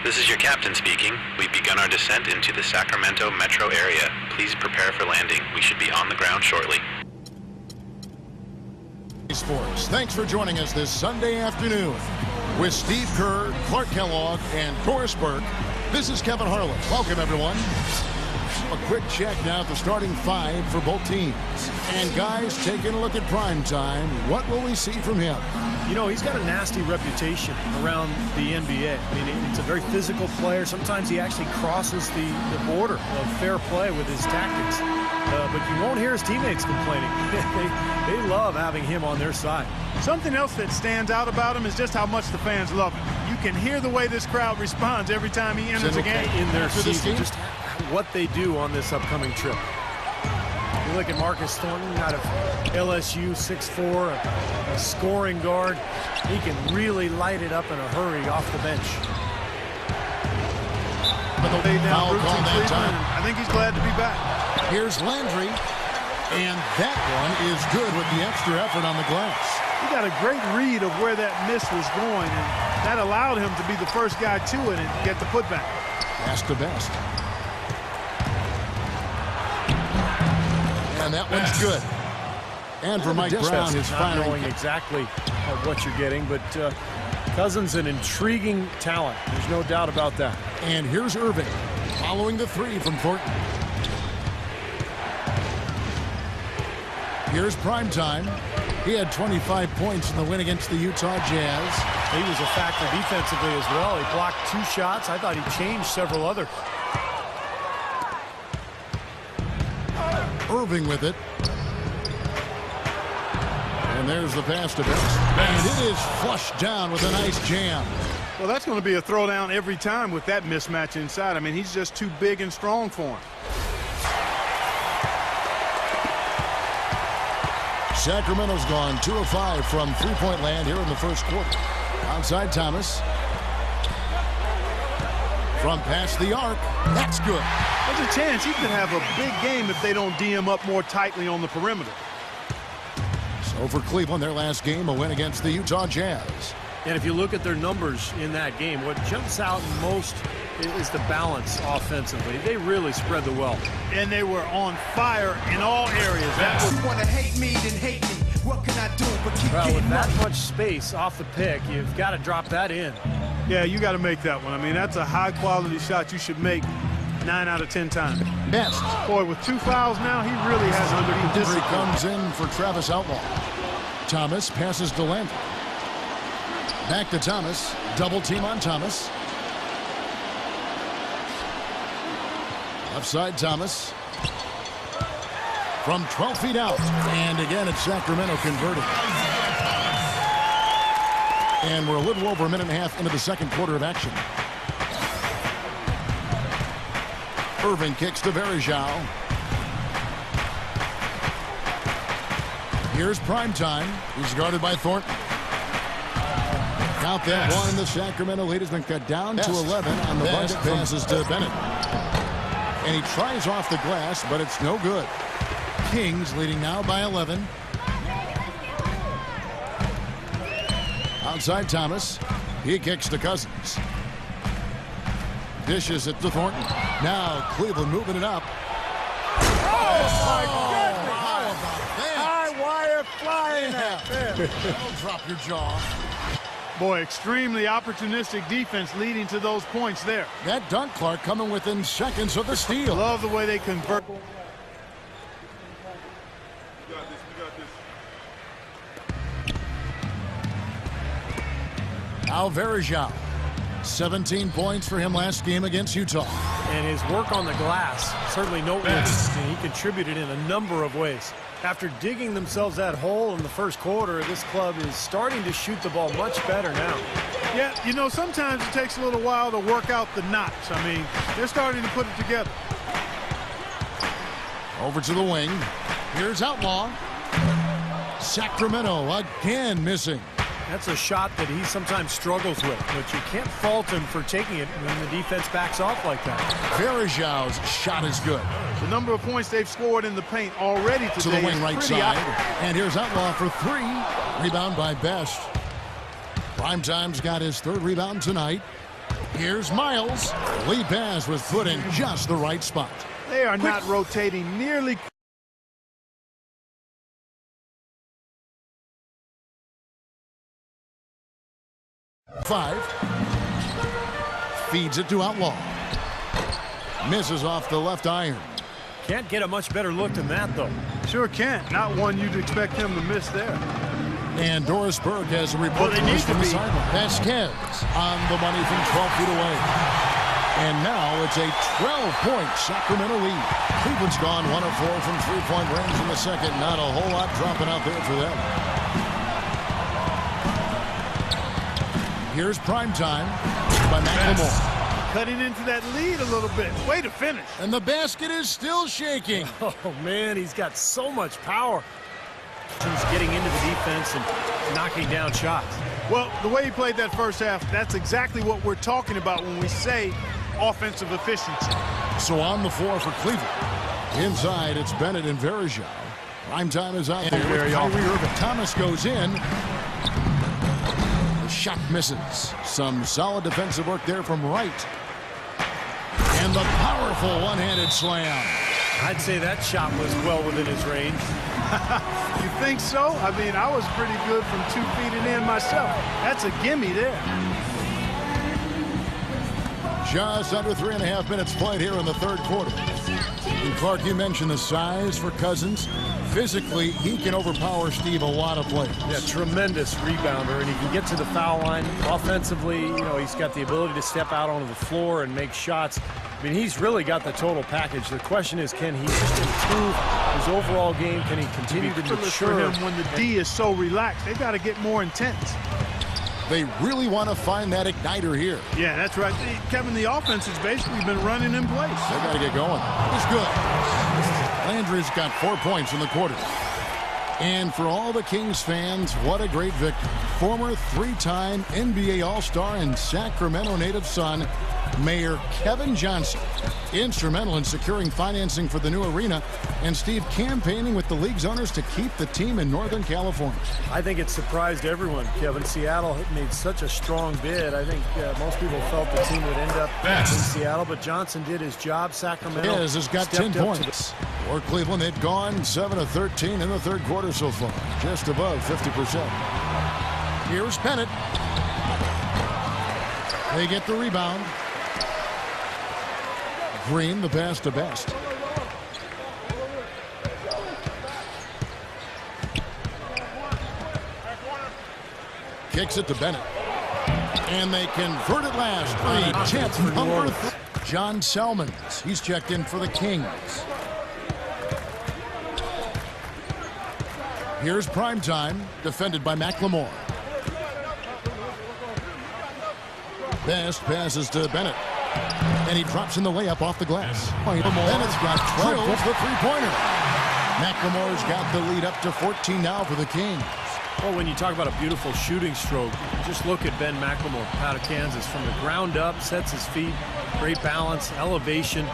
This is your captain speaking. We've begun our descent into the Sacramento metro area. Please prepare for landing. We should be on the ground shortly. Sports. Thanks for joining us this Sunday afternoon. With Steve Kerr, Clark Kellogg, and Doris Burke, this is Kevin Harlan. Welcome, everyone. A quick check now at the starting five for both teams. And guys, taking a look at PrimeTime, what will we see from him? You know, he's got a nasty reputation around the NBA. I mean, it's a very physical player. Sometimes he actually crosses the border of fair play with his tactics. But you won't hear his teammates complaining. They love having him on their side. Something else that stands out about him is just how much the fans love him. You can hear the way this crowd responds every time he enters a game. In their season, just what they do on this upcoming trip. You look at Marcus Thornton out of LSU, 6'4", a scoring guard. He can really light it up in a hurry off the bench. But the way down roots in Cleveland, I think he's glad to be back. Here's Landry, and that one is good with the extra effort on the glass. He got a great read of where that miss was going, and that allowed him to be the first guy to it and get the putback. Best to best. And that one's good. And for Mike Brown, his final. Not knowing exactly what you're getting, but Cousins an intriguing talent. There's no doubt about that. And here's Irving following the three from Thornton. Here's PrimeTime. He had 25 points in the win against the Utah Jazz. He was a factor defensively as well. He blocked 2 shots. I thought he changed several others. Irving with it. And there's the pass to Best. And it is flushed down with a nice jam. Well, that's going to be a throwdown every time with that mismatch inside. I mean, he's just too big and strong for him. Sacramento's gone 2 of 5 from three-point land here in the first quarter. Outside Thomas. From past the arc. That's good. There's a chance he could have a big game if they don't D him up more tightly on the perimeter. So for Cleveland, their last game, a win against the Utah Jazz. And if you look at their numbers in that game, what jumps out most is the balance offensively. They really spread the wealth. And they were on fire in all areas. That was want to hate me, then hate me. What can I do but keep well, getting with that money? much space off the pick, you've got to drop that in. Yeah, you got to make that one. I mean, that's a high-quality shot you should make 9 out of 10 times. Best. Boy, with 2 fouls now, he really has under Delivery discipline. comes in for Travis Outlaw. Thomas passes to Landry. Back to Thomas. Double team on Thomas. Left side Thomas. From 12 feet out. And again, it's Sacramento converting. And we're a little over a minute and a half into the second quarter of action. Irving kicks to Varejao. Here's PrimeTime. He's guarded by Thornton. Count that one. The Sacramento lead has been cut down to 11 on the bucket. Passes to Bennett. And he tries off the glass, but it's no good. Kings leading now by 11. Outside Thomas. He kicks to Cousins. Dishes it to Thornton. Now Cleveland moving it up. Oh, my goodness. How about that? High wire flying out there. Don't drop your jaw. Boy, extremely opportunistic defense leading to those points there. That dunk, Clark, coming within seconds of the steal. Love the way they convert. Now Varejao. 17 points for him last game against Utah. And his work on the glass, certainly noteworthy. And he contributed in a number of ways. After digging themselves that hole in the first quarter, this club is starting to shoot the ball much better now. Yeah, you know, sometimes it takes a little while to work out the knots. I mean, they're starting to put it together. Over to the wing. Here's Outlaw. Sacramento again missing. That's a shot that he sometimes struggles with, but you can't fault him for taking it when the defense backs off like that. Varejao's shot is good. The number of points they've scored in the paint already today To the wing is right pretty side. high. And here's Outlaw for 3. Rebound by Best. PrimeTime's got his 3rd rebound tonight. Here's Miles. Lead pass was put in just the right spot. They are not rotating nearly. Five. Feeds it to Outlaw. Misses off the left iron. Can't get a much better look than that, though. Sure can't. Not one you'd expect him to miss there. And Doris Burke has a report from the sideline. Vasquez on the money from 12 feet away. And now it's a 12-point Sacramento lead. Cleveland's gone 1 of 4 from three-point range in the second. Not a whole lot dropping out there for them. Here's PrimeTime by McLemore. Cutting into that lead a little bit. Way to finish. And the basket is still shaking. Oh, man, he's got so much power. He's getting into the defense and knocking down shots. Well, the way he played that first half, that's exactly what we're talking about when we say offensive efficiency. So on the floor for Cleveland. Inside, it's Bennett and Verjao. PrimeTime is out there with Kyrie Irving. Thomas goes in. The shot misses. Some solid defensive work there from Wright. And the powerful one-handed slam. I'd say that shot was well within his range. You think so? I mean, I was pretty good from 2 feet and in myself. That's a gimme there. Just under 3.5 minutes played here in the third quarter. And Clark, you mentioned the size for Cousins. Physically, he can overpower Steve a lot of players. Yeah, tremendous rebounder, and he can get to the foul line. Offensively, you know, he's got the ability to step out onto the floor and make shots. I mean, he's really got the total package. The question is, can he just improve his overall game? Can he continue to mature? For him when the D is so relaxed, they've got to get more intense. They really want to find that igniter here. Yeah, that's right. Kevin, the offense has basically been running in place. They got to get going. It's good. Landry's got 4 points in the quarter. And for all the Kings fans, what a great victory. Former 3-time NBA All-Star and Sacramento native son, Mayor Kevin Johnson, instrumental in securing financing for the new arena, and Steve campaigning with the league's owners to keep the team in Northern California. I think it surprised everyone, Kevin. Seattle made such a strong bid. I think most people felt the team would end up in Seattle, but Johnson did his job. Sacramento has got 10 points. For Cleveland, they've gone 7 of 13 in the third quarter so far, just above 50%. Here's Bennett. They get the rebound. Green, the pass to Best. Kicks it to Bennett. And they convert it last. The 10th number. John Selmans. He's checked in for the Kings. Here's PrimeTime, defended by McLemore. Best passes to Bennett. And he drops in the layup off the glass. Bennett's got 12 the three-pointer. McLemore's got the lead up to 14 now for the Kings. Well, when you talk about a beautiful shooting stroke, just look at Ben McLemore out of Kansas. From the ground up, sets his feet, great balance, elevation,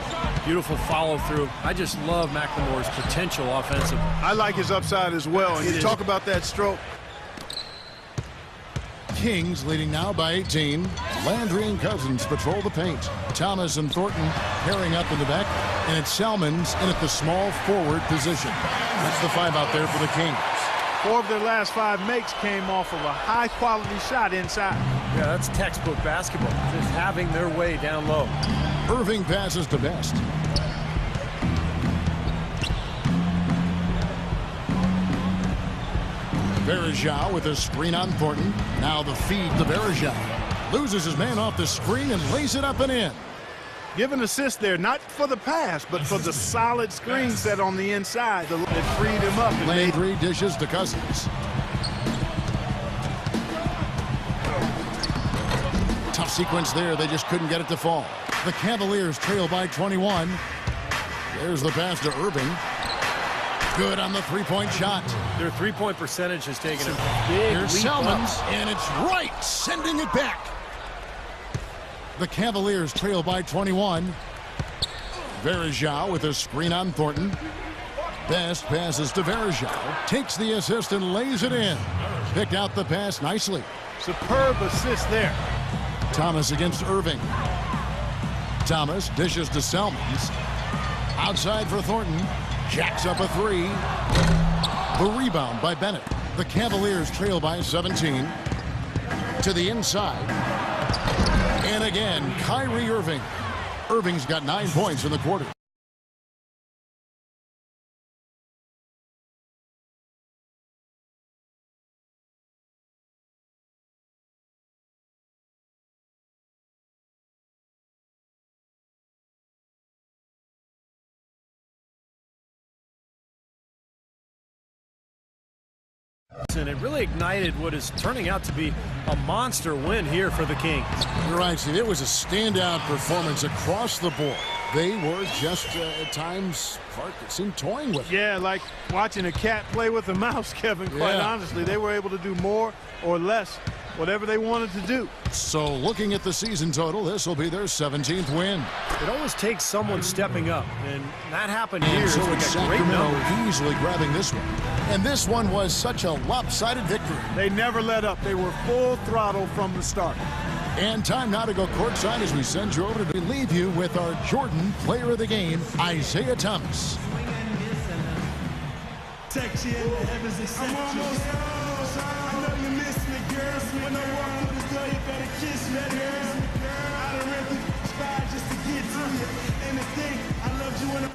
beautiful follow-through. I just love McLemore's potential offensively. I like his upside as well. And you talk about that stroke. Kings leading now by 18. Landry and Cousins patrol the paint. Thomas and Thornton pairing up in the back. And it's Selmans in at the small forward position. That's the 5 out there for the Kings. 4 of their last 5 makes came off of a high-quality shot inside. Yeah, that's textbook basketball. Just having their way down low. Irving passes to Best. Verjao with a screen on Thornton. Now the feed to Verjao. Loses his man off the screen and lays it up and in. Give an assist there, not for the pass, but for the solid screen set on the inside that freed him up. Landry dishes to Cousins. Tough sequence there. They just couldn't get it to fall. The Cavaliers trail by 21. There's the pass to Irving. Good on the three-point shot. Their three-point percentage has taken a big Here's leap Selmans, up. and it's right, sending it back. The Cavaliers trail by 21. Verjao with a screen on Thornton. Best passes to Verjao. Takes the assist and lays it in. Picked out the pass nicely. Superb assist there. Thomas against Irving. Thomas dishes to Selmans. Outside for Thornton. Jacks up a three. The rebound by Bennett. The Cavaliers trail by 17. To the inside. And again, Kyrie Irving. Irving's got 9 points in the quarter. And it really ignited what is turning out to be a monster win here for the Kings. You're right, Steve. It was a standout performance across the board. They were just, at times, Clark, it seemed toying with it. Yeah, like watching a cat play with a mouse, Kevin, quite honestly. They were able to do more or less, whatever they wanted to do. So looking at the season total, this will be their 17th win. It always takes someone stepping up, and that happened here. And so It's it's like a great number. Sacramento easily grabbing this one. And this one was such a lopsided victory. They never let up. They were full throttle from the start. And time now to go courtside as we send you over to leave you with our Jordan Player of the Game, Isaiah Thomas. Text you in the heavens and I'm almost I know you miss me, girl. When I walk through the door, you better kiss me, girl. I done ran through the sky just to get to you. And the thing, I loved you when I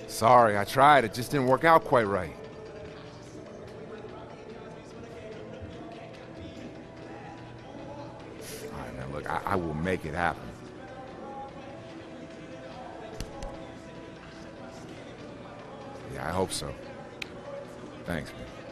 Sorry, I tried. It just didn't work out quite right. All right, man, look, I will make it happen. Yeah, I hope so. Thanks, man.